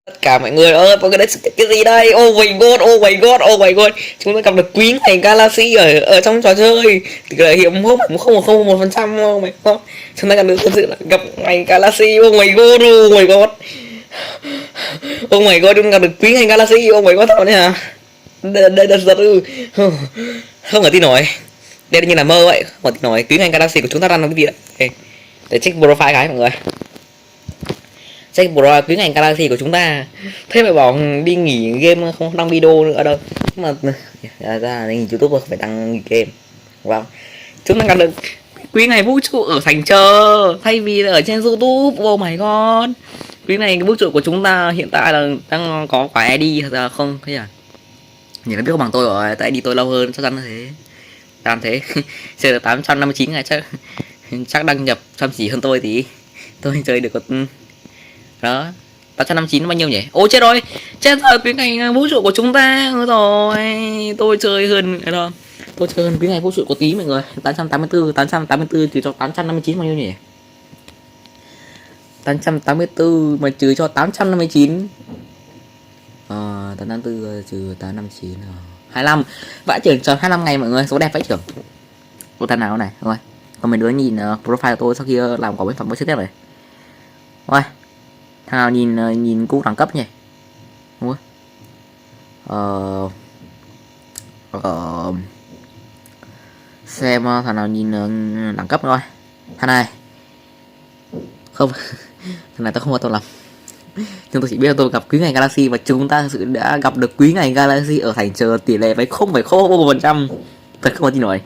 Tất cả mọi người ơi, tôi cái đấy cái gì đây? Oh my god, oh my god, oh my god. Chúng ta gặp được Queen thành Galaxy ở ở trong trò chơi. Thì là hiểm hóc không không 1%. Oh my god. Chúng ta gặp được thật sự là gặp thành Galaxy. Oh my god, oh my god. Oh my god, chúng ta gặp được Queen thành Galaxy. Oh my god, thật đấy hả? Đây là thật ư? Không thể tin nổi. Đây như là mơ vậy. Không thể tin nổi. Queen thành Galaxy của chúng ta đang làm cái gì đấy? Để check profile cái mọi người. Check pro cái ngành Galaxy của chúng ta. Thế mà bảo đi nghỉ game không đăng video nữa đâu. Mà ra nhìn YouTube phải đăng game. Vâng. Chúng ta gặp được quý này vũ trụ ở sảnh chờ thay vì là ở trên YouTube. Oh my god. Quý này cái vũ trụ của chúng ta hiện tại là đang có quả ID thật ra không thế à? Nhìn nó biết không bằng tôi rồi, tại ID tôi lâu hơn chắc chắn là thế. Làm thế. Chơi được 859 ngày chắc đăng nhập chăm chỉ hơn tôi tí. Tôi chơi được có đó 859 bao nhiêu nhỉ? Ôi chết rồi, chết rồi, cái ngành vũ trụ của chúng ta rồi. Tôi chơi hơn đó, tôi chơi hơn cái ngành vũ trụ của tí mọi người. 884 trừ cho 859 bao nhiêu nhỉ? 884 mà trừ cho 859 884 trừ 859 25, vãi trưởng cho 25 ngày mọi người, số đẹp vãi trưởng. Cô ta nào này rồi, còn mấy đứa nhìn profile của tôi sau khi làm có bên phẩm mới tiếp này rồi. Thằng nào nhìn cú đẳng cấp nhỉ? Đúng không? Xem thằng nào nhìn đẳng cấp rồi. Thằng này không. Thằng này tôi không có tôi lầm. Nhưng tôi chỉ biết là tôi gặp quý ngành Galaxy và chúng ta thực sự đã gặp được quý ngành Galaxy ở thành chờ tỷ lệ với 0,01%. Thật không có tin nổi.